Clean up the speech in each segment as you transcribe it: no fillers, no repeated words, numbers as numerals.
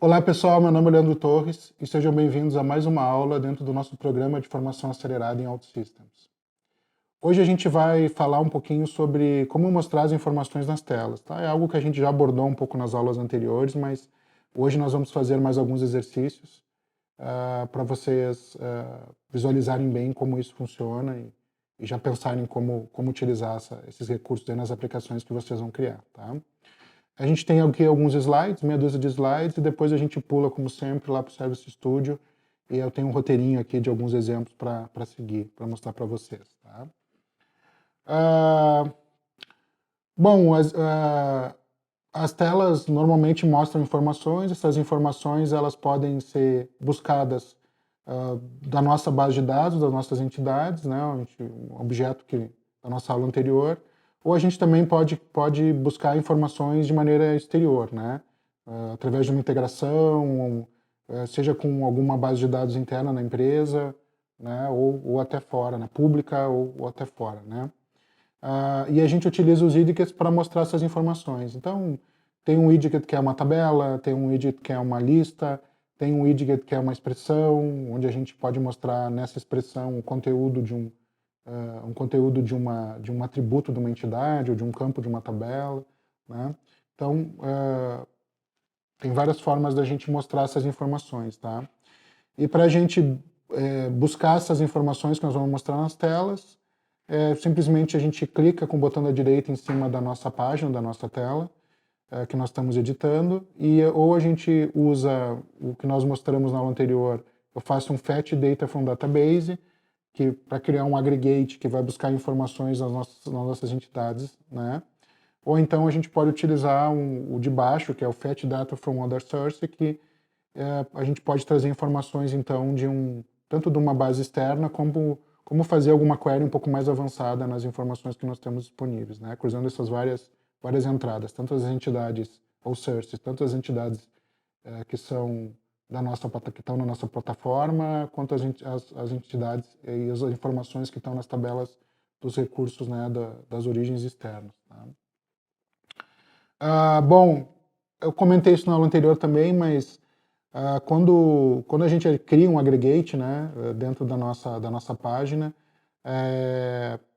Olá pessoal, meu nome é Leandro Torres e sejam bem-vindos a mais uma aula dentro do nosso programa de formação acelerada em OutSystems. Hoje a gente vai falar um pouquinho sobre como mostrar as informações nas telas. Tá? É algo que a gente já abordou um pouco nas aulas anteriores, mas hoje nós vamos fazer mais alguns exercícios para vocês visualizarem bem como isso funciona e já pensarem como utilizar esses recursos aí nas aplicações que vocês vão criar. Tá? A gente tem aqui alguns slides, meia dúzia de slides, e depois a gente pula, como sempre, lá para o Service Studio, e eu tenho um roteirinho aqui de alguns exemplos para seguir, para mostrar para vocês. Tá? Bom, as telas normalmente mostram informações, essas informações elas podem ser buscadas da nossa base de dados, das nossas entidades, né, um objeto da nossa aula anterior, ou a gente também pode buscar informações de maneira exterior, né, através de uma integração, seja com alguma base de dados interna na empresa, né, ou até fora, né, pública ou até fora, né. E a gente utiliza os widgets para mostrar essas informações. Então, tem um widget que é uma tabela, tem um widget que é uma lista, tem um widget que é uma expressão, onde a gente pode mostrar nessa expressão o conteúdo de um atributo de uma entidade ou de um campo de uma tabela, né? Então, tem várias formas da gente mostrar essas informações, tá? E para a gente buscar essas informações que nós vamos mostrar nas telas, simplesmente a gente clica com o botão da direita em cima da nossa página, da nossa tela, que nós estamos editando, ou a gente usa o que nós mostramos na aula anterior, eu faço um Fetch Data from Database, para criar um aggregate que vai buscar informações nas nossas entidades, né? Ou então a gente pode utilizar o de baixo, que é o Fetch Data from Other Source, que a gente pode trazer informações, então, tanto de uma base externa, como fazer alguma query um pouco mais avançada nas informações que nós temos disponíveis, né? Cruzando essas várias entradas, tanto as entidades, ou sources, tanto as entidades que são que estão na nossa plataforma, quanto as entidades e as informações que estão nas tabelas dos recursos, né, das origens externas. Tá? Bom, eu comentei isso na aula anterior também, mas quando a gente cria um aggregate, né, dentro da nossa página,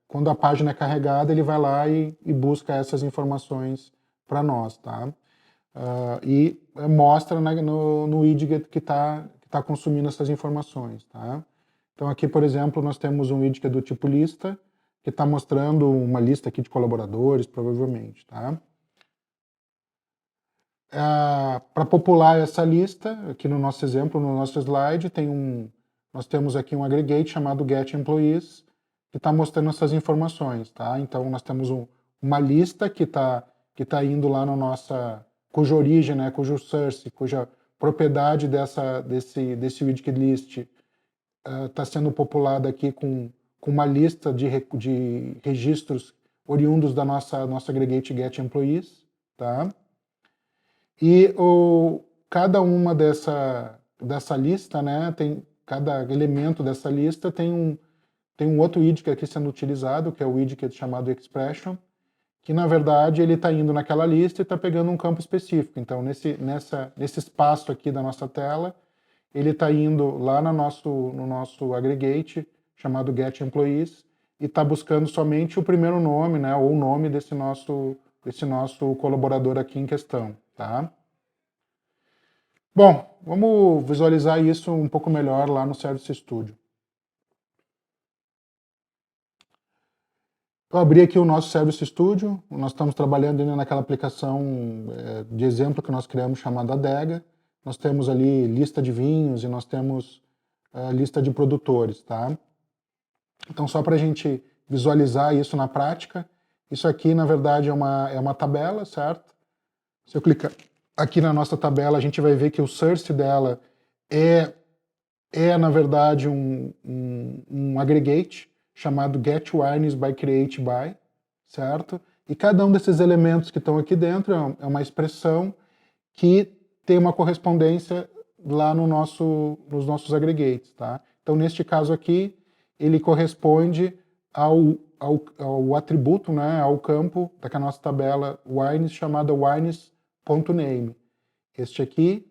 quando a página é carregada, ele vai lá e busca essas informações para nós, tá? E mostra, né, no widget que tá consumindo essas informações, tá? Então aqui, por exemplo, nós temos um widget do tipo lista, que está mostrando uma lista aqui de colaboradores, provavelmente, tá? Para popular essa lista, aqui no nosso exemplo, no nosso slide, nós temos aqui um aggregate chamado getEmployees, que está mostrando essas informações, tá? Então nós temos uma lista que tá indo lá cuja origem, né, cujo source, cuja propriedade desse widget list está sendo populada aqui com uma lista de registros oriundos da nossa aggregate getEmployees, tá? E cada uma dessa lista, né, cada elemento dessa lista tem um outro widget aqui sendo utilizado, que é o widget chamado expression, que na verdade ele está indo naquela lista e está pegando um campo específico. Então nesse espaço aqui da nossa tela, ele está indo lá no nosso aggregate chamado getEmployees e está buscando somente o primeiro nome, né, ou o nome desse nosso colaborador aqui em questão, tá? Bom, vamos visualizar isso um pouco melhor lá no Service Studio. Eu abri aqui o nosso Service Studio, nós estamos trabalhando ainda naquela aplicação de exemplo que nós criamos chamada Adega. Nós temos ali lista de vinhos e nós temos lista de produtores, tá? Então só para a gente visualizar isso na prática, isso aqui na verdade é uma tabela, certo? Se eu clicar aqui na nossa tabela, a gente vai ver que o source dela na verdade, um aggregate chamado getWiners by createBy, certo? E cada um desses elementos que estão aqui dentro é uma expressão que tem uma correspondência lá nos nossos aggregates, tá? Então, neste caso aqui, ele corresponde ao atributo, né, ao campo da nossa tabela wines chamada wines.name. Este aqui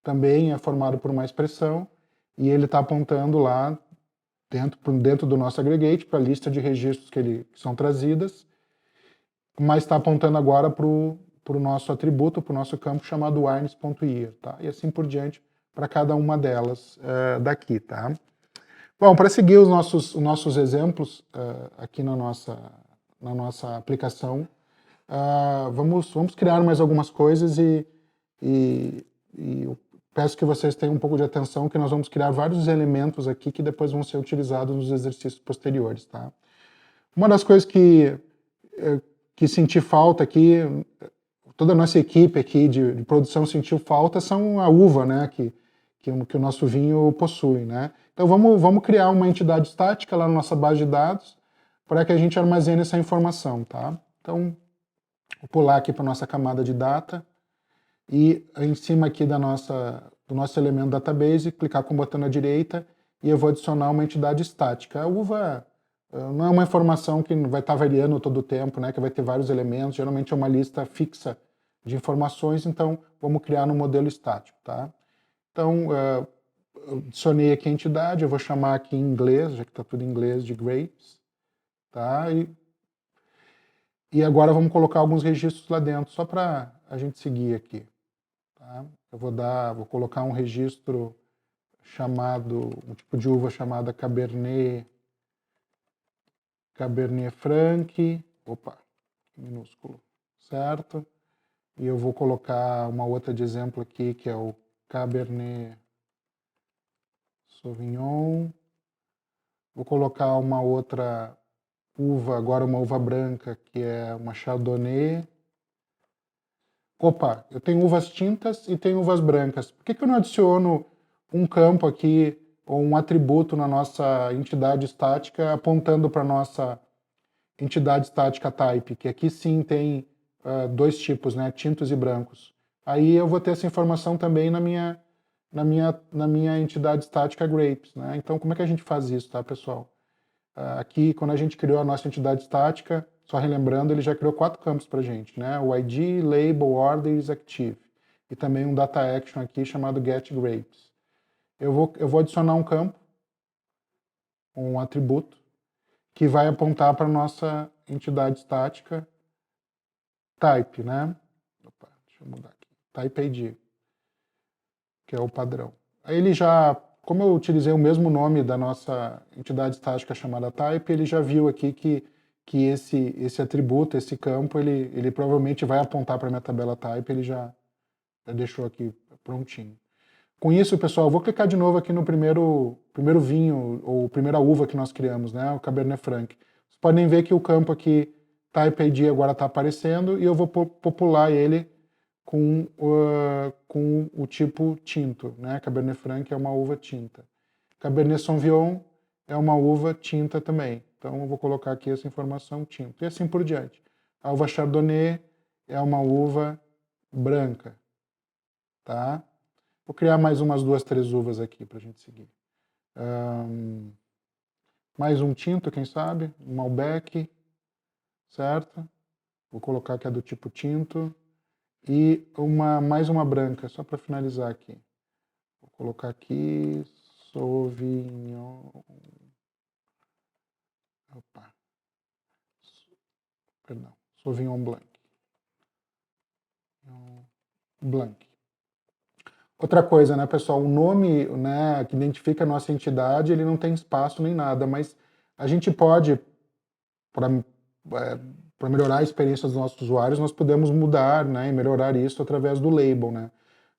também é formado por uma expressão, e ele está apontando lá dentro do nosso aggregate para a lista de registros que são trazidas, mas está apontando agora para o nosso atributo, para o nosso campo chamado wines.year, tá? E assim por diante para cada uma delas daqui, tá? Bom, para seguir os nossos exemplos aqui na nossa aplicação, vamos criar mais algumas coisas e eu peço que vocês tenham um pouco de atenção, que nós vamos criar vários elementos aqui que depois vão ser utilizados nos exercícios posteriores, tá? Uma das coisas que senti falta aqui, toda a nossa equipe aqui de produção sentiu falta, são a uva, né, que o nosso vinho possui, né? Então vamos criar uma entidade estática lá na nossa base de dados para que a gente armazene essa informação, tá? Então, vou pular aqui para a nossa camada de data e em cima aqui do nosso elemento database, clicar com o botão na direita e eu vou adicionar uma entidade estática. A uva não é uma informação que vai estar variando todo o tempo, né, que vai ter vários elementos, geralmente é uma lista fixa de informações, então vamos criar no modelo estático, tá? Então, eu adicionei aqui a entidade, eu vou chamar aqui em inglês, já que está tudo em inglês, de grapes, tá? E agora vamos colocar alguns registros lá dentro, só para a gente seguir aqui, tá? Eu vou colocar um registro chamado, um tipo de uva chamada Cabernet Franc, opa, minúsculo, certo? E eu vou colocar uma outra de exemplo aqui, que é o Cabernet Sauvignon. Vou colocar uma outra uva, agora uma uva branca, que é uma Chardonnay. Opa, eu tenho uvas tintas e tenho uvas brancas. Por que eu não adiciono um campo aqui, ou um atributo na nossa entidade estática, apontando para a nossa entidade estática type, que aqui sim tem dois tipos, né, tintos e brancos. Aí eu vou ter essa informação também na minha entidade estática grapes, né? Então, como é que a gente faz isso, tá, pessoal? Aqui, quando a gente criou a nossa entidade estática, só relembrando, ele já criou 4 campos para a gente, né? O ID, Label, Order e Active. E também um Data Action aqui chamado getGrapes. Eu vou adicionar um campo, um atributo, que vai apontar para a nossa entidade estática type, né? Opa, deixa eu mudar aqui. Type ID, que é o padrão. Aí ele já, como eu utilizei o mesmo nome da nossa entidade estática chamada type, ele já viu aqui que esse atributo, esse campo, ele provavelmente vai apontar para a minha tabela type, ele já deixou aqui prontinho. Com isso, pessoal, eu vou clicar de novo aqui no primeiro vinho, ou primeira uva que nós criamos, né, o Cabernet Franc. Vocês podem ver que o campo aqui, Type ID, agora está aparecendo, e eu vou popular ele com o tipo tinto, né? Cabernet Franc é uma uva tinta. Cabernet Sauvignon é uma uva tinta também. Então eu vou colocar aqui essa informação tinto. E assim por diante. A uva Chardonnay é uma uva branca, tá? Vou criar mais umas 2, 3 uvas aqui para a gente seguir. Mais um tinto, quem sabe? Um Malbec, certo? Vou colocar que é do tipo tinto. E mais uma branca, só para finalizar aqui. Vou colocar aqui Sauvignon. Opa. Perdão. Sauvignon Blanc. Blanc. Outra coisa, né, pessoal? O nome, né, que identifica a nossa entidade, ele não tem espaço nem nada, mas a gente pode, para melhorar a experiência dos nossos usuários, nós podemos mudar, né, e melhorar isso através do label, né?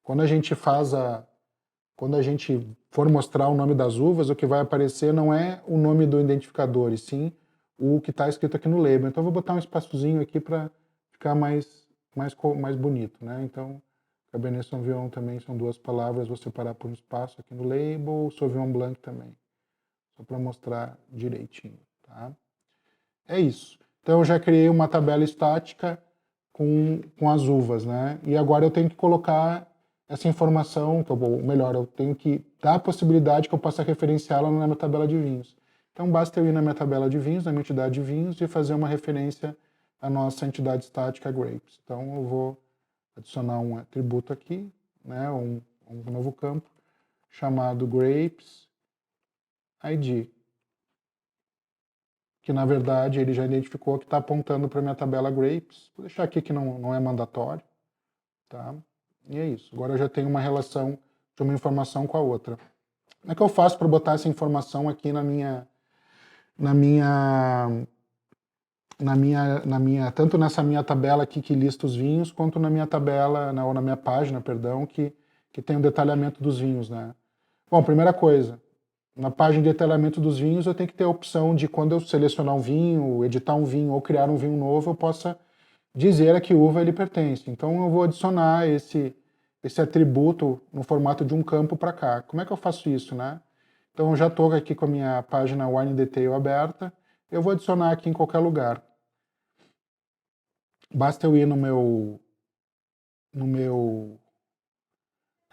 Quando a gente for mostrar o nome das uvas, o que vai aparecer não é o nome do identificador, e sim o que está escrito aqui no label. Então eu vou botar um espaçozinho aqui para ficar mais bonito, né? Então, Cabernet Sauvignon também são 2 palavras, vou separar por um espaço aqui no label, Sauvignon Blanc também, só para mostrar direitinho, tá? É isso. Então eu já criei uma tabela estática com as uvas, né? E agora eu tenho que colocar essa informação, ou melhor, eu tenho que dar a possibilidade que eu possa referenciá-la na minha tabela de vinhos. Então basta eu ir na minha tabela de vinhos, na minha entidade de vinhos, e fazer uma referência à nossa entidade estática grapes. Então eu vou adicionar um atributo aqui, né? um novo campo chamado Grapes ID, que na verdade ele já identificou que está apontando para a minha tabela Grapes. Vou deixar aqui que não é mandatório, tá? E é isso. Agora eu já tenho uma relação de uma informação com a outra. Como é que eu faço para botar essa informação aqui tanto nessa minha tabela aqui que lista os vinhos, quanto na minha tabela, ou na minha página, perdão, que tem o detalhamento dos vinhos, né? Bom, primeira coisa, na página de detalhamento dos vinhos eu tenho que ter a opção de quando eu selecionar um vinho, editar um vinho ou criar um vinho novo, eu possa dizer a que uva ele pertence. Então eu vou adicionar esse atributo no formato de um campo para cá. Como é que eu faço isso, né? Então eu já estou aqui com a minha página Wine Detail aberta, eu vou adicionar aqui em qualquer lugar. Basta eu ir na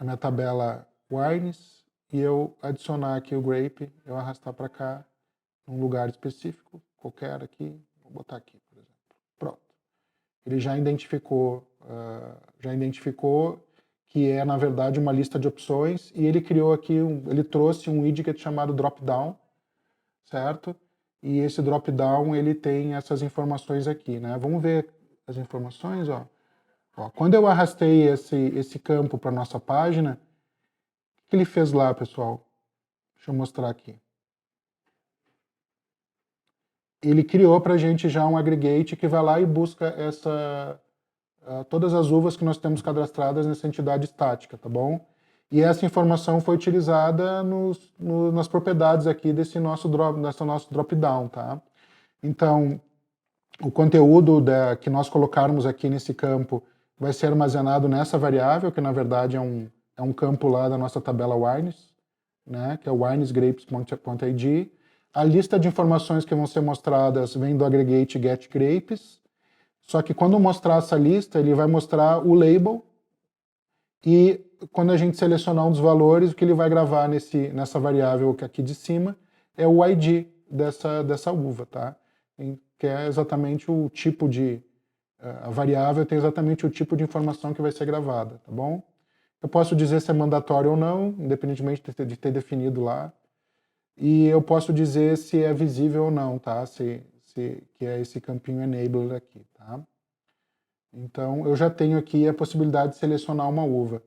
minha tabela Wines e eu adicionar aqui o grape, eu arrastar para cá, num lugar específico, qualquer aqui, vou botar aqui, por exemplo. Pronto. Ele já identificou que é, na verdade, uma lista de opções e ele criou aqui, ele trouxe um widget chamado Dropdown, certo? E esse Dropdown, ele tem essas informações aqui, né? Vamos ver as informações, ó. Ó, quando eu arrastei esse campo para nossa página, o que ele fez lá, pessoal? Deixa eu mostrar aqui. Ele criou para a gente já um aggregate que vai lá e busca todas as uvas que nós temos cadastradas nessa entidade estática, tá bom? E essa informação foi utilizada nas propriedades aqui desse nosso drop-down, tá? Então, o conteúdo que nós colocarmos aqui nesse campo vai ser armazenado nessa variável, que na verdade é um campo lá da nossa tabela Wines, né, que é o winesgrapes.id. A lista de informações que vão ser mostradas vem do aggregate getGrapes, só que quando mostrar essa lista, ele vai mostrar o label e quando a gente selecionar um dos valores, o que ele vai gravar nessa variável aqui de cima é o ID dessa uva, tá? Que é exatamente o tipo a variável tem exatamente o tipo de informação que vai ser gravada, tá bom? Eu posso dizer se é mandatório ou não, independentemente de ter definido lá. E eu posso dizer se é visível ou não, tá? Que é esse campinho enabler aqui, tá? Então, eu já tenho aqui a possibilidade de selecionar uma uva.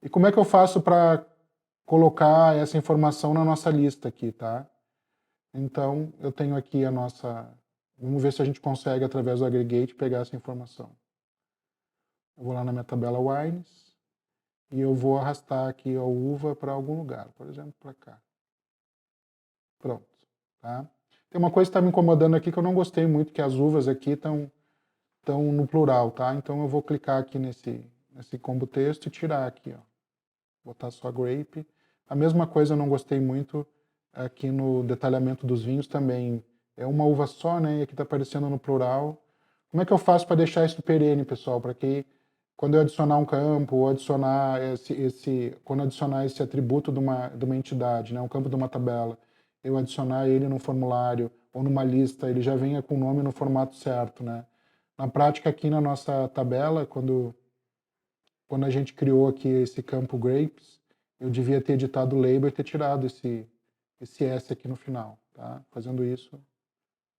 E como é que eu faço para colocar essa informação na nossa lista aqui, tá? Então, eu tenho aqui a nossa... Vamos ver se a gente consegue, através do aggregate, pegar essa informação. Eu vou lá na minha tabela Wines e eu vou arrastar aqui a uva para algum lugar, por exemplo, para cá. Pronto, tá? Tem uma coisa que está me incomodando aqui que eu não gostei muito, que as uvas aqui estão no plural, tá? Então eu vou clicar aqui nesse combo texto e tirar aqui, ó. Botar só grape. A mesma coisa eu não gostei muito aqui no detalhamento dos vinhos também. É uma uva só, né? E aqui está aparecendo no plural. Como é que eu faço para deixar isso perene, pessoal? Para que quando eu adicionar um campo, ou adicionar quando adicionar esse atributo de uma entidade, né? Um campo de uma tabela, eu adicionar ele num formulário ou numa lista, ele já venha com o nome no formato certo, né? Na prática, aqui na nossa tabela, quando a gente criou aqui esse campo grapes, eu devia ter editado o label e ter tirado esse S aqui no final, tá? Fazendo isso,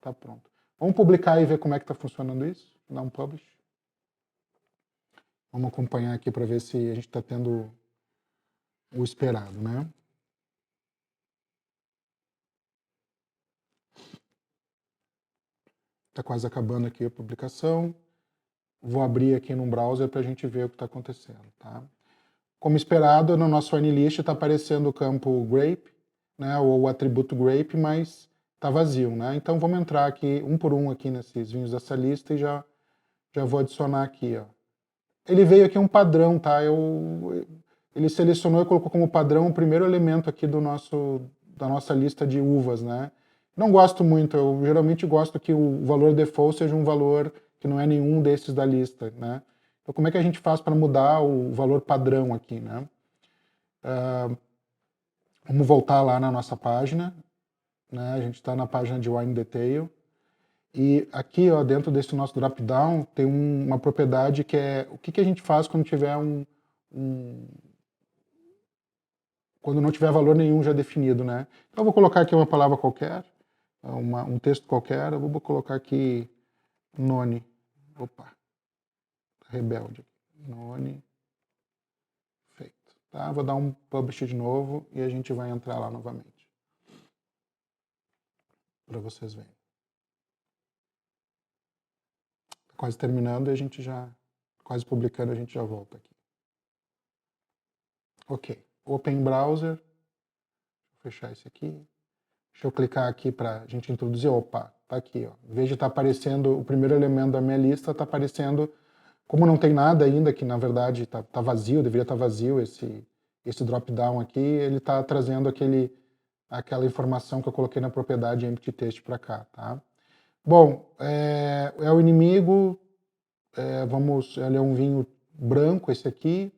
tá pronto. Vamos publicar e ver como é que está funcionando isso? Dar um publish. Vamos acompanhar aqui para ver se a gente está tendo o esperado, né? Está quase acabando aqui a publicação. Vou abrir aqui no browser para a gente ver o que está acontecendo, tá? Como esperado, no nosso AnyList está aparecendo o campo grape, né, ou o atributo grape, mas está vazio, né? Então vamos entrar aqui um por um aqui nesses vinhos dessa lista e já vou adicionar aqui, ó. Ele veio aqui um padrão, tá? Ele selecionou e colocou como padrão o primeiro elemento aqui da nossa lista de uvas, né? Não gosto muito, eu geralmente gosto que o valor default seja um valor que não é nenhum desses da lista, né? Então como é que a gente faz para mudar o valor padrão aqui, né? Vamos voltar lá na nossa página, né? A gente está na página de Wine Detail, e aqui, ó, dentro desse nosso drop-down, tem uma propriedade que é o que a gente faz quando tiver quando não tiver valor nenhum já definido, né? Então eu vou colocar aqui uma palavra qualquer, um texto qualquer, eu vou colocar aqui Noni, opa, rebelde, Noni, feito, tá? Vou dar um publish de novo e a gente vai entrar lá novamente, para vocês verem. Quase terminando e a gente já, quase publicando, a gente já volta aqui. Ok, Open Browser, vou fechar esse aqui. Deixa eu clicar aqui para a gente introduzir. Opa, tá aqui, ó. Em vez de estar aparecendo o primeiro elemento da minha lista, está aparecendo, como não tem nada ainda, que na verdade tá vazio, deveria estar vazio esse drop-down aqui, ele está trazendo aquela informação que eu coloquei na propriedade empty text para cá, tá? Bom, é o inimigo, ele é um vinho branco, esse aqui,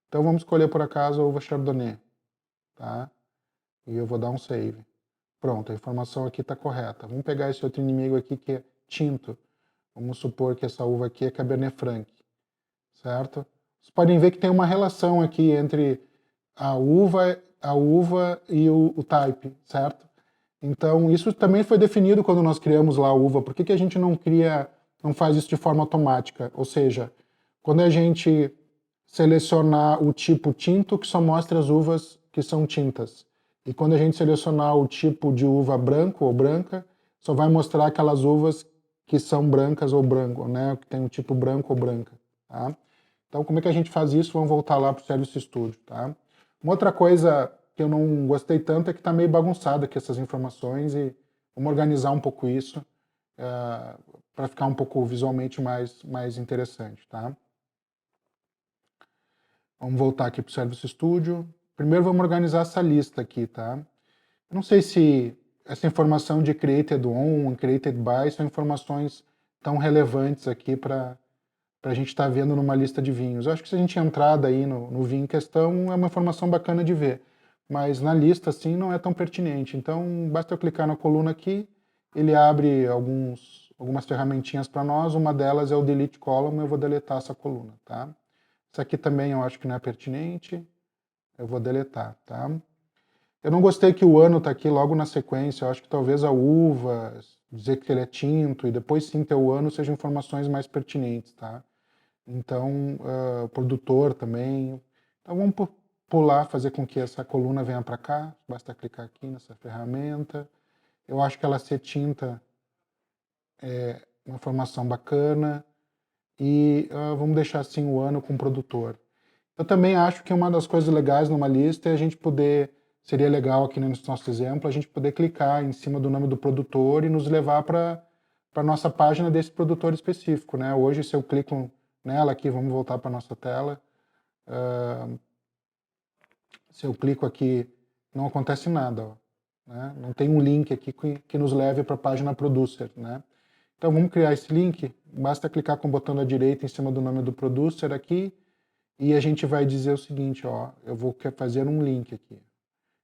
então vamos escolher por acaso a uva Chardonnay, tá? E eu vou dar um save. Pronto, a informação aqui está correta. Vamos pegar esse outro inimigo aqui que é tinto. Vamos supor que essa uva aqui é Cabernet Franc, certo? Vocês podem ver que tem uma relação aqui entre a uva e o type, certo? Então, isso também foi definido quando nós criamos lá a uva. Por que a gente não faz isso de forma automática? Ou seja, quando a gente selecionar o tipo tinto, que só mostra as uvas que são tintas. E quando a gente selecionar o tipo de uva branco ou branca, só vai mostrar aquelas uvas que são brancas ou branco, né? Que tem um tipo branco ou branca, tá? Então, como é que a gente faz isso? Vamos voltar lá para o Service Studio, tá? Uma outra coisa que eu não gostei tanto é que está meio bagunçado aqui essas informações e vamos organizar um pouco isso para ficar um pouco visualmente mais interessante, tá? Vamos voltar aqui para o Service Studio. Primeiro vamos organizar essa lista aqui, tá? Eu não sei se essa informação de created on, created by são informações tão relevantes aqui para a gente estar vendo numa lista de vinhos. Eu acho que se a gente entrar daí no vinho em questão, é uma informação bacana de ver. Mas na lista, assim, não é tão pertinente. Então, basta eu clicar na coluna aqui, ele abre algumas ferramentinhas para nós. Uma delas é o Delete Column, eu vou deletar essa coluna, tá? Isso aqui também eu acho que não é pertinente, eu vou deletar, tá? Eu não gostei que o ano está aqui logo na sequência, eu acho que talvez a uva, dizer que ele é tinto e depois sim ter o ano sejam informações mais pertinentes, tá? Então, produtor também. Então vamos pular, fazer com que essa coluna venha para cá, basta clicar aqui nessa ferramenta. Eu acho que ela ser tinta é uma informação bacana e vamos deixar assim o ano com produtor. Eu também acho que uma das coisas legais numa lista é a gente poder, seria legal aqui no nosso exemplo, a gente poder clicar em cima do nome do produtor e nos levar para a nossa página desse produtor específico, né? Hoje, se eu clico nela aqui, vamos voltar para a nossa tela, se eu clico aqui, não acontece nada, ó, né? Não tem um link aqui que nos leve para a página producer, né? Então vamos criar esse link, basta clicar com o botão da direita em cima do nome do producer aqui, e a gente vai dizer o seguinte, ó, eu vou fazer um link aqui.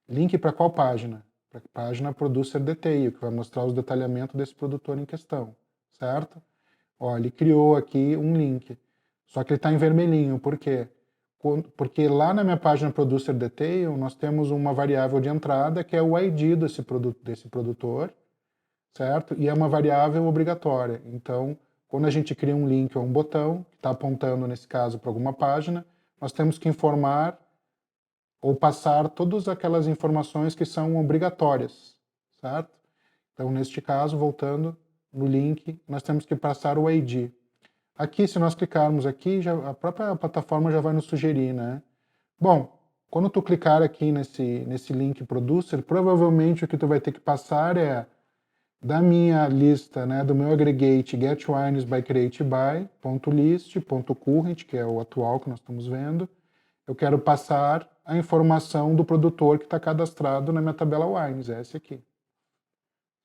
Link para qual página? Para a página Producer Detail, que vai mostrar os detalhamentos desse produtor em questão, certo? Ó, ele criou aqui um link, só que ele está em vermelhinho, por quê? Porque lá na minha página Producer Detail, nós temos uma variável de entrada, que é o ID desse produtor, certo? E é uma variável obrigatória. Então, quando a gente cria um link ou um botão, que está apontando, nesse caso, para alguma página, nós temos que informar ou passar todas aquelas informações que são obrigatórias, certo? Então, neste caso, voltando no link, nós temos que passar o ID. Aqui, se nós clicarmos aqui, a própria plataforma já vai nos sugerir, né? Bom, quando tu clicar aqui nesse link Producer, provavelmente o que tu vai ter que passar é da minha lista, né, do meu aggregate Get Wines by Create By, .list, .current, que é o atual que nós estamos vendo, eu quero passar a informação do produtor que está cadastrado na minha tabela Wines, é esse aqui,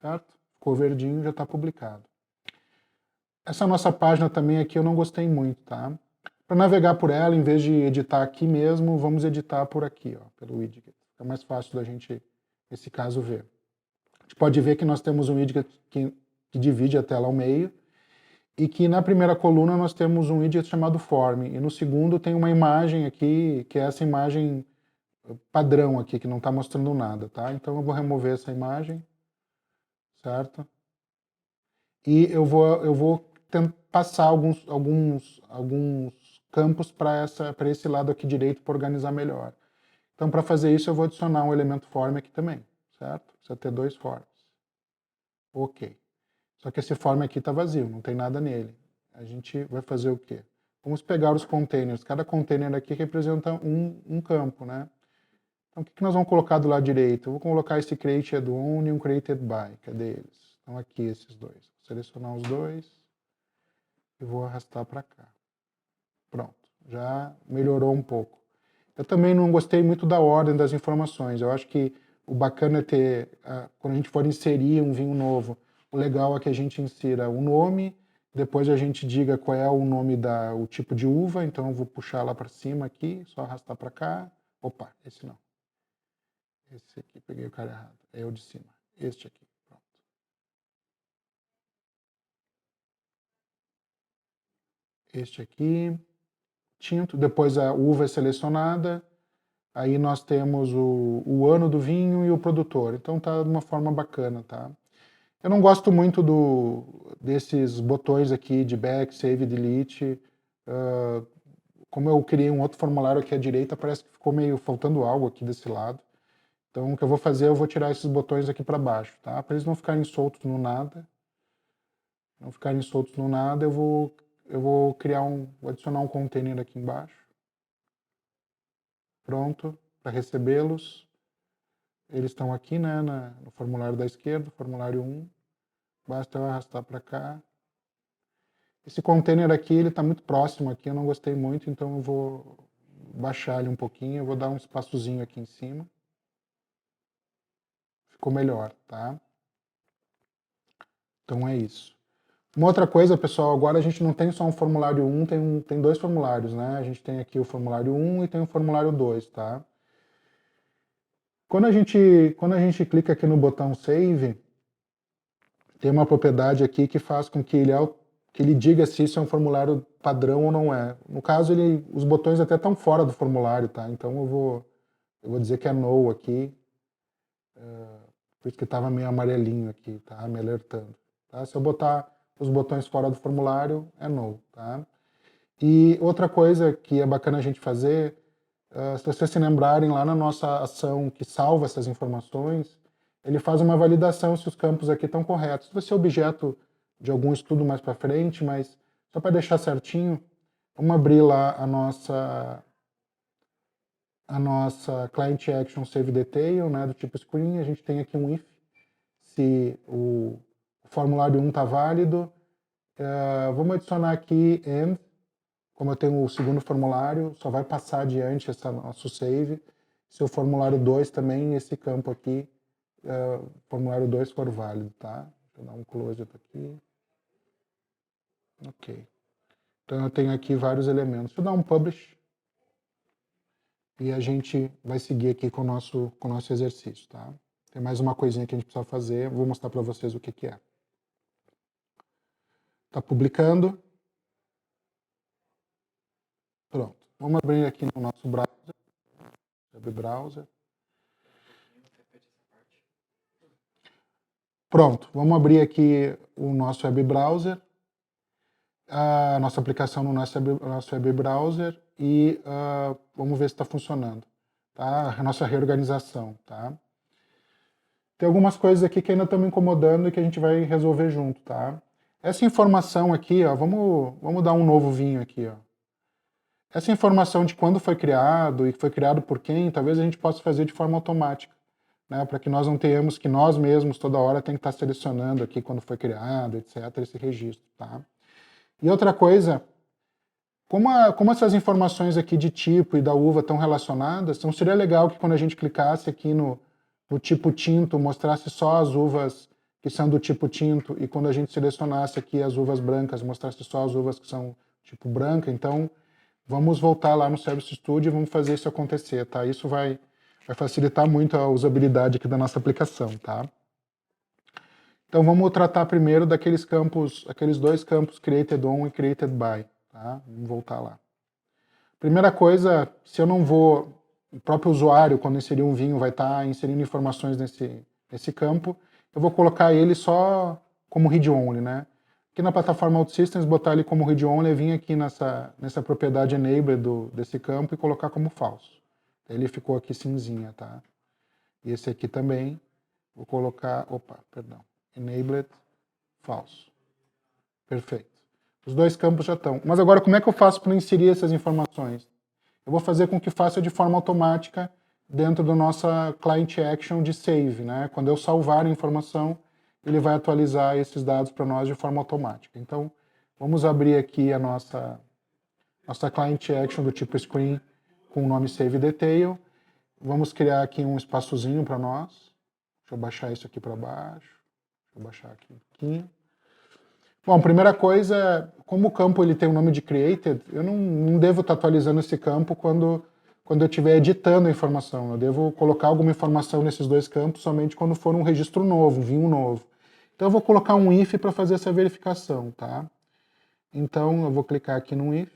certo? Ficou verdinho, já está publicado. Essa nossa página também aqui eu não gostei muito, tá? Para navegar por ela, em vez de editar aqui mesmo, vamos editar por aqui, ó, pelo widget. É mais fácil da gente, nesse caso, ver. A gente pode ver que nós temos um widget que divide a tela ao meio e que na primeira coluna nós temos um widget chamado Form e no segundo tem uma imagem aqui, que é essa imagem padrão aqui, que não está mostrando nada, tá? Então eu vou remover essa imagem, certo? E eu vou passar alguns campos para esse lado aqui direito para organizar melhor. Então, para fazer isso, eu vou adicionar um elemento form aqui também, certo? Precisa ter 2 forms. Ok. Só que esse form aqui está vazio, não tem nada nele. A gente vai fazer o quê? Vamos pegar os containers. Cada container aqui representa um campo, né? Então, o que nós vamos colocar do lado direito? Eu vou colocar esse created on e um created by. Cadê eles? Estão aqui esses dois. Vou selecionar os dois e vou arrastar para cá. Pronto, já melhorou um pouco. Eu também não gostei muito da ordem das informações. Eu acho que o bacana é ter, quando a gente for inserir um vinho novo, o legal é que a gente insira o nome, depois a gente diga qual é o nome o tipo de uva, então eu vou puxar lá para cima aqui, só arrastar para cá. Opa, esse não. Esse aqui, peguei o cara errado. É o de cima. Este aqui. Pronto. Este aqui. Tinto. Depois a uva é selecionada. Aí nós temos o ano do vinho e o produtor. Então tá de uma forma bacana, tá? Eu não gosto muito desses botões aqui de back, save, delete. Como eu criei um outro formulário aqui à direita, parece que ficou meio faltando algo aqui desse lado. Então o que eu vou fazer, eu vou tirar esses botões aqui para baixo, tá? Para eles não ficarem soltos no nada. Não ficarem soltos no nada, eu vou vou adicionar um container aqui embaixo. Pronto, para recebê-los. Eles estão aqui, né, no formulário da esquerda, formulário 1. Basta eu arrastar para cá. Esse container aqui, ele está muito próximo aqui, eu não gostei muito, então eu vou baixar ele um pouquinho, eu vou dar um espaçozinho aqui em cima. Ficou melhor, tá? Então é isso. Uma outra coisa, pessoal, agora a gente não tem só um formulário 1, tem 2 formulários, né? A gente tem aqui o formulário 1 e tem o formulário 2, tá? Quando a gente clica aqui no botão Save, tem uma propriedade aqui que faz com que ele diga se isso é um formulário padrão ou não é. No caso, os botões até estão fora do formulário, tá? Então eu vou dizer que é no aqui, por isso que estava meio amarelinho aqui, tá? Me alertando. Tá? Se eu botar os botões fora do formulário, é no, tá? E outra coisa que é bacana a gente fazer, se vocês se lembrarem lá na nossa ação que salva essas informações, ele faz uma validação se os campos aqui estão corretos. Vai ser objeto de algum estudo mais para frente, mas só para deixar certinho, vamos abrir lá a nossa Client Action Save Detail, né, do tipo screen. A gente tem aqui um if, se o formulário 1 está válido. Vamos adicionar aqui and, como eu tenho o segundo formulário, só vai passar adiante esse nosso save. Se o formulário 2 também, esse campo aqui, formulário 2 for válido, tá? Deixa eu dar um close aqui. Ok. Então eu tenho aqui vários elementos. Deixa eu dar um publish. E a gente vai seguir aqui com o nosso exercício, tá? Tem mais uma coisinha que a gente precisa fazer, vou mostrar para vocês o que é. Está publicando. Pronto. Vamos abrir aqui no nosso browser. Web browser. Pronto. Vamos abrir aqui o nosso web browser. A nossa aplicação no nosso web browser e vamos ver se está funcionando. Tá? A nossa reorganização. Tá? Tem algumas coisas aqui que ainda estão me incomodando e que a gente vai resolver junto. Tá? Essa informação aqui, ó, vamos dar um novo vinho aqui. Ó. Essa informação de quando foi criado e foi criado por quem, talvez a gente possa fazer de forma automática, né, para que nós não tenhamos que nós mesmos toda hora tem que estar selecionando aqui quando foi criado, etc., esse registro. Tá? E outra coisa, como essas informações aqui de tipo e da uva estão relacionadas, então seria legal que quando a gente clicasse aqui no tipo tinto, mostrasse só as uvas que são do tipo tinto, e quando a gente selecionasse aqui as uvas brancas, mostrasse só as uvas que são tipo branca. Então, vamos voltar lá no Service Studio e vamos fazer isso acontecer, tá? Isso vai facilitar muito a usabilidade aqui da nossa aplicação, tá? Então, vamos tratar primeiro daqueles campos, aqueles 2 campos, Created On e Created By, tá? Vamos voltar lá. Primeira coisa, se eu não vou o próprio usuário, quando inserir um vinho, vai estar inserindo informações nesse campo. Eu vou colocar ele só como read-only, né? Aqui na plataforma OutSystems, botar ele como read-only é vir aqui nessa propriedade enable desse campo e colocar como falso. Ele ficou aqui cinzinha, tá? E esse aqui também, vou colocar, enabled falso. Perfeito. Os dois campos já estão. Mas agora, como é que eu faço para inserir essas informações? Eu vou fazer com que faça de forma automática dentro da nossa client action de save, né? Quando eu salvar a informação, ele vai atualizar esses dados para nós de forma automática. Então, vamos abrir aqui a nossa client action do tipo screen com o nome save detail. Vamos criar aqui um espaçozinho para nós. Deixa eu baixar isso aqui para baixo. Deixa eu baixar aqui um pouquinho. Bom, primeira coisa, como o campo ele tem o nome de created, eu não devo estar atualizando esse campo quando eu estiver editando a informação. Eu devo colocar alguma informação nesses dois campos somente quando for um registro novo, um vinho novo. Então eu vou colocar um if para fazer essa verificação, tá? Então eu vou clicar aqui no if.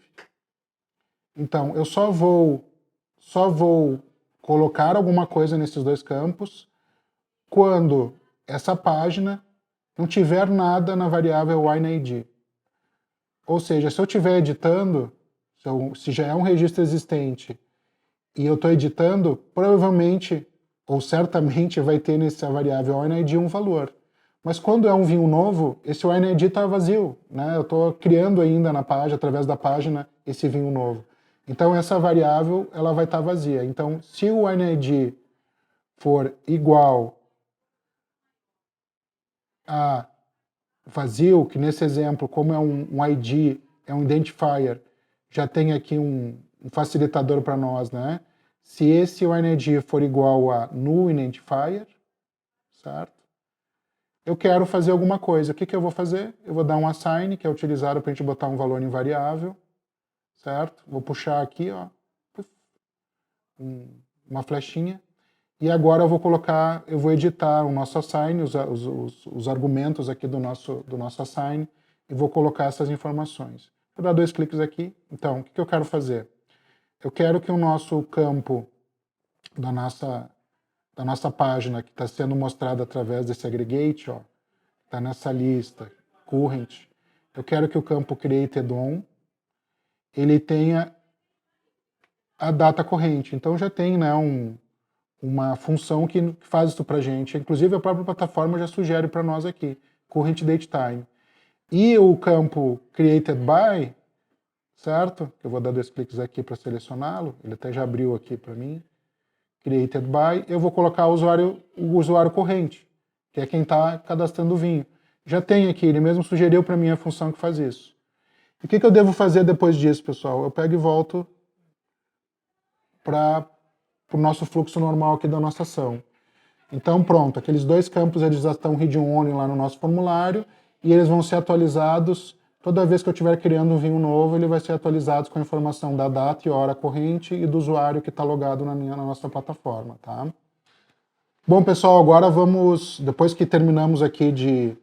Então eu só vou colocar alguma coisa nesses dois campos quando essa página não tiver nada na variável wineID. Ou seja, se eu estiver editando, se já é um registro existente e eu estou editando, provavelmente ou certamente vai ter nessa variável wineID um valor. Mas quando é um vinho novo, esse wineID está vazio, né? Eu estou criando ainda na página, através da página, esse vinho novo. Então essa variável ela vai estar vazia. Então se o wineID for igual a vazio, que nesse exemplo, como é um ID, é um identifier, já tem aqui um facilitador para nós, né? Se esse ONID for igual a null identifier, certo? Eu quero fazer alguma coisa. O que eu vou fazer? Eu vou dar um assign, que é utilizado para a gente botar um valor em variável, certo? Vou puxar aqui, ó, uma flechinha. E agora eu vou editar o nosso assign, os argumentos aqui do nosso assign, e vou colocar essas informações. Vou dar 2 cliques aqui. Então, o que eu quero fazer? Eu quero que o nosso campo da nossa página, que está sendo mostrado através desse aggregate, está nessa lista, current, eu quero que o campo createdOn, ele tenha a data corrente. Então já tem, né, uma função que faz isso para a gente. Inclusive, a própria plataforma já sugere para nós aqui, current date time. E o campo created by, certo? Eu vou dar 2 cliques aqui para selecioná-lo, ele até já abriu aqui para mim. Created by, eu vou colocar o usuário corrente, que é quem está cadastrando o vinho. Já tem aqui, ele mesmo sugeriu para mim a função que faz isso. E o que eu devo fazer depois disso, pessoal? Eu pego e volto para o nosso fluxo normal aqui da nossa ação. Então pronto, aqueles 2 campos eles já estão read-only lá no nosso formulário e eles vão ser atualizados toda vez que eu estiver criando um vinho novo, ele vai ser atualizado com a informação da data e hora corrente e do usuário que está logado na nossa plataforma, tá? Bom, pessoal, agora vamos, depois que terminamos aqui de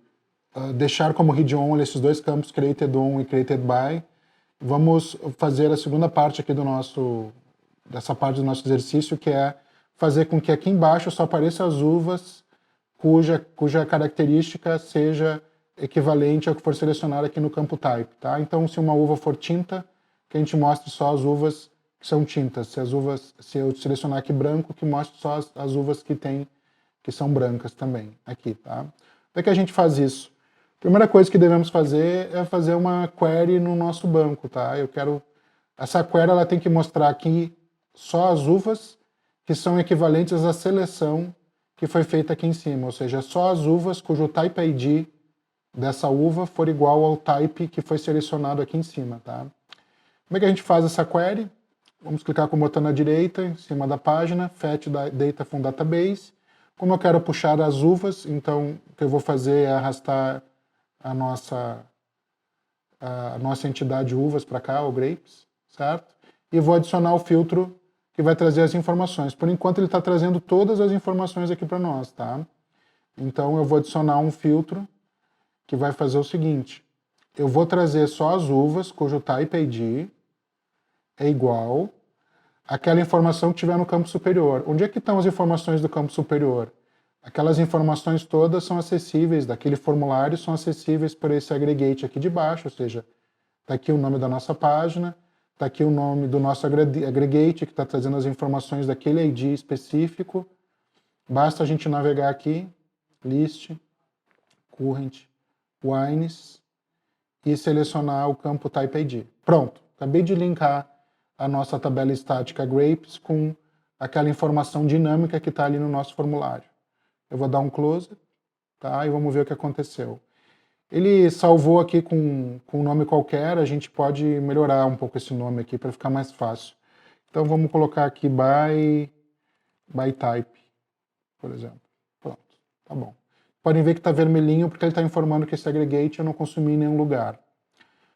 deixar como read-only esses 2 campos, createdOn e createdBy, vamos fazer a segunda parte aqui dessa parte do nosso exercício, que é fazer com que aqui embaixo só apareçam as uvas cuja característica seja equivalente ao que for selecionado aqui no campo type, tá? Então, se uma uva for tinta, que a gente mostre só as uvas que são tintas. Se eu selecionar aqui branco, que mostre só as uvas que são brancas também, aqui, tá? Como é que a gente faz isso? A primeira coisa que devemos fazer é fazer uma query no nosso banco, tá? Essa query ela tem que mostrar aqui só as uvas que são equivalentes à seleção que foi feita aqui em cima, ou seja, só as uvas cujo type ID dessa uva for igual ao type que foi selecionado aqui em cima, tá? Como é que a gente faz essa query? Vamos clicar com o botão na direita, em cima da página, fetch data from database. Como eu quero puxar as uvas, então o que eu vou fazer é arrastar a nossa entidade uvas para cá, o grapes, certo? E vou adicionar o filtro que vai trazer as informações. Por enquanto ele está trazendo todas as informações aqui para nós, tá? Então eu vou adicionar um filtro que vai fazer o seguinte, eu vou trazer só as uvas cujo type ID é igual aquela informação que tiver no campo superior. Onde é que estão as informações do campo superior? Aquelas informações todas são acessíveis, daquele formulário são acessíveis por esse aggregate aqui de baixo, ou seja, está aqui o nome da nossa página, está aqui o nome do nosso aggregate, que está trazendo as informações daquele ID específico. Basta a gente navegar aqui, list, current, wines, e selecionar o campo Type ID. Pronto, acabei de linkar a nossa tabela estática grapes com aquela informação dinâmica que está ali no nosso formulário. Eu vou dar um close, tá? E vamos ver o que aconteceu. Ele salvou aqui com um nome qualquer, a gente pode melhorar um pouco esse nome aqui para ficar mais fácil. Então vamos colocar aqui by type, por exemplo. Pronto, tá bom. Podem ver que está vermelhinho porque ele está informando que esse aggregate eu não consumi em nenhum lugar.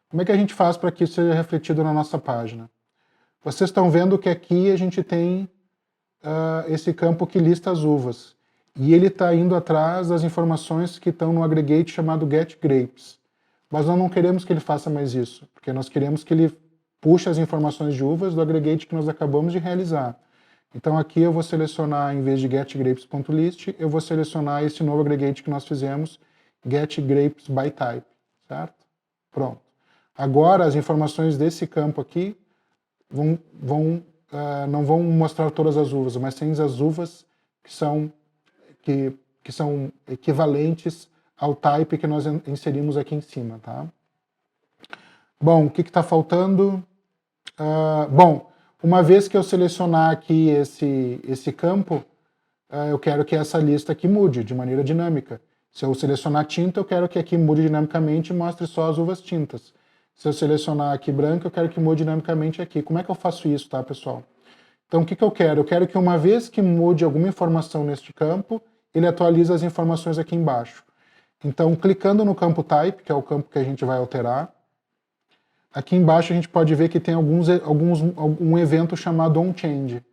Como é que a gente faz para que isso seja refletido na nossa página? Vocês estão vendo que aqui a gente tem esse campo que lista as uvas. E ele está indo atrás das informações que estão no aggregate chamado getGrapes. Mas nós não queremos que ele faça mais isso, porque nós queremos que ele puxe as informações de uvas do aggregate que nós acabamos de realizar. Então aqui eu vou selecionar, em vez de getGrapes.list, eu vou selecionar esse novo aggregate que nós fizemos, getGrapesByType, certo? Pronto. Agora as informações desse campo aqui não vão mostrar todas as uvas, mas sim as uvas que são equivalentes ao type que nós inserimos aqui em cima, tá? Bom, o que está faltando? Bom, uma vez que eu selecionar aqui esse campo, eu quero que essa lista aqui mude de maneira dinâmica. Se eu selecionar tinta, eu quero que aqui mude dinamicamente e mostre só as uvas tintas. Se eu selecionar aqui branco, eu quero que mude dinamicamente aqui. Como é que eu faço isso, tá, pessoal? Então, o que eu quero? Eu quero que uma vez que mude alguma informação neste campo, ele atualize as informações aqui embaixo. Então, clicando no campo Type, que é o campo que a gente vai alterar, aqui embaixo a gente pode ver que tem um evento chamado onChange.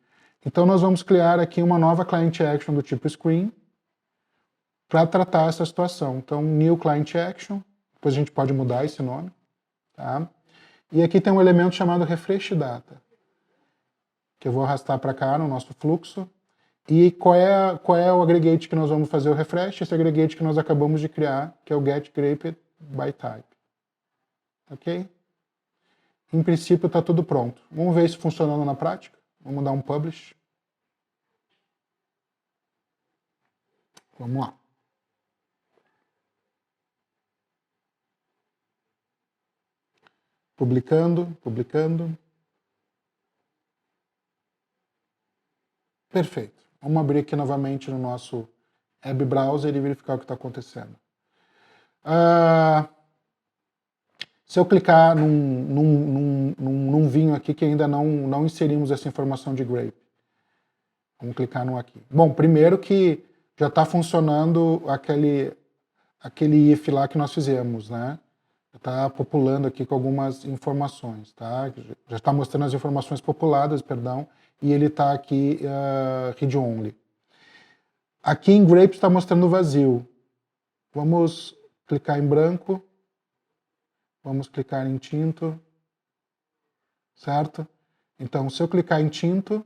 Então, nós vamos criar aqui uma nova Client Action do tipo Screen para tratar essa situação. Então, New Client Action, depois a gente pode mudar esse nome. Tá? E aqui tem um elemento chamado Refresh Data, que eu vou arrastar para cá no nosso fluxo. E qual é o aggregate que nós vamos fazer o refresh? Esse aggregate que nós acabamos de criar, que é o getGrapesByType. Ok? Em princípio está tudo pronto. Vamos ver isso funcionando na prática. Vamos dar um publish. Vamos lá. Publicando. Perfeito. Vamos abrir aqui novamente no nosso web browser e verificar o que está acontecendo. Se eu clicar num vinho aqui que ainda não inserimos essa informação de grape. Vamos clicar no aqui. Bom, primeiro que já está funcionando aquele if lá que nós fizemos, né? Está populando aqui com algumas informações, tá? Já está mostrando as informações populadas, perdão, e ele está aqui read only. Aqui em grapes está mostrando vazio. Vamos clicar em branco. Vamos clicar em tinto, certo? Então, se eu clicar em tinto,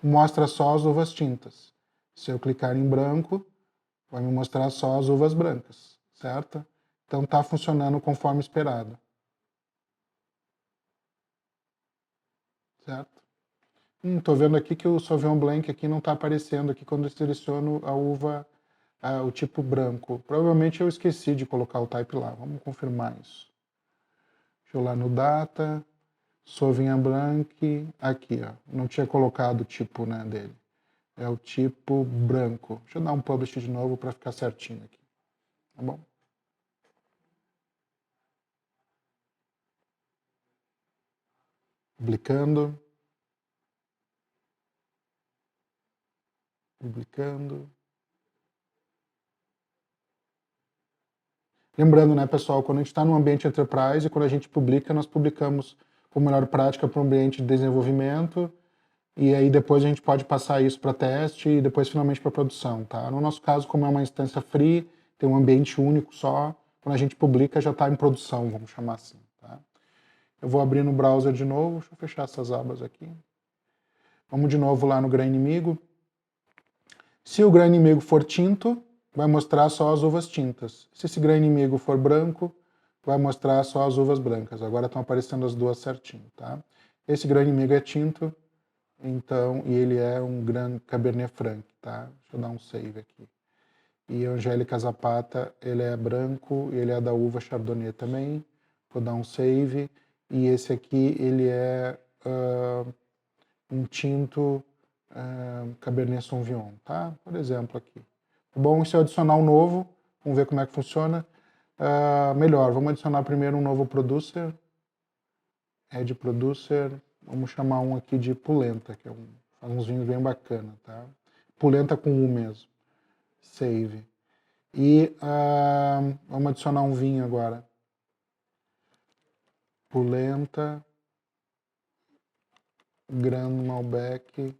mostra só as uvas tintas. Se eu clicar em branco, vai me mostrar só as uvas brancas, certo? Então, está funcionando conforme esperado. Certo? Estou vendo aqui que o Sauvignon Blanc aqui não está aparecendo aqui quando eu seleciono a uva, o tipo branco. Provavelmente eu esqueci de colocar o type lá. Vamos confirmar isso. Deixa eu ir lá no data, Sauvignon Blanc, aqui, ó. Não tinha colocado o tipo, né, dele. É o tipo branco. Deixa eu dar um publish de novo para ficar certinho aqui. Tá bom? Publicando. Lembrando, né, pessoal, quando a gente está no ambiente enterprise, quando a gente publica, nós publicamos com melhor prática para o ambiente de desenvolvimento, e aí depois a gente pode passar isso para teste e depois finalmente para produção, tá? No nosso caso, como é uma instância free, tem um ambiente único só, quando a gente publica já está em produção, vamos chamar assim, tá? Eu vou abrir no browser de novo, deixa eu fechar essas abas aqui. Vamos de novo lá no grão inimigo. Se o grão inimigo for tinto, vai mostrar só as uvas tintas. Se esse grão inimigo for branco, vai mostrar só as uvas brancas. Agora estão aparecendo as duas certinho, tá? Esse grão inimigo é tinto, então, e ele é um Grand Cabernet Franc, tá? Deixa eu dar um save aqui. E Angélica Zapata, ele é branco, ele é da uva Chardonnay também. Vou dar um save. E esse aqui, ele é um tinto Cabernet Sauvignon, tá? Por exemplo aqui. Bom, se eu adicionar um novo, vamos ver como é que funciona. Melhor, vamos adicionar primeiro um novo producer. Add producer, vamos chamar um aqui de Pulenta, que faz uns vinhos bem bacana, tá? Pulenta com U mesmo. Save. E vamos adicionar um vinho agora. Pulenta, Grand Malbec.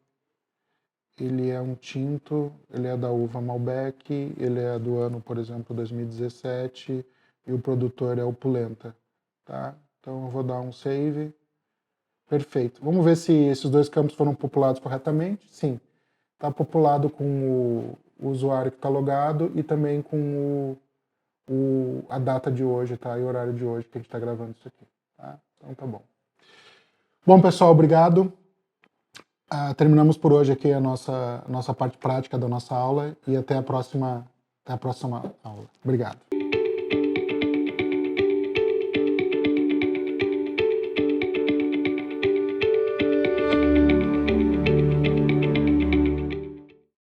Ele é um tinto, ele é da uva Malbec, ele é do ano, por exemplo, 2017, e o produtor é o Pulenta, tá? Então eu vou dar um save. Perfeito. Vamos ver se esses dois campos foram populados corretamente. Sim. Está populado com o usuário que está logado e também com a data de hoje, tá? E o horário de hoje que a gente está gravando isso aqui, tá? Então tá bom. Bom, pessoal, obrigado. Terminamos por hoje aqui a nossa parte prática da nossa aula e até a próxima aula. Obrigado.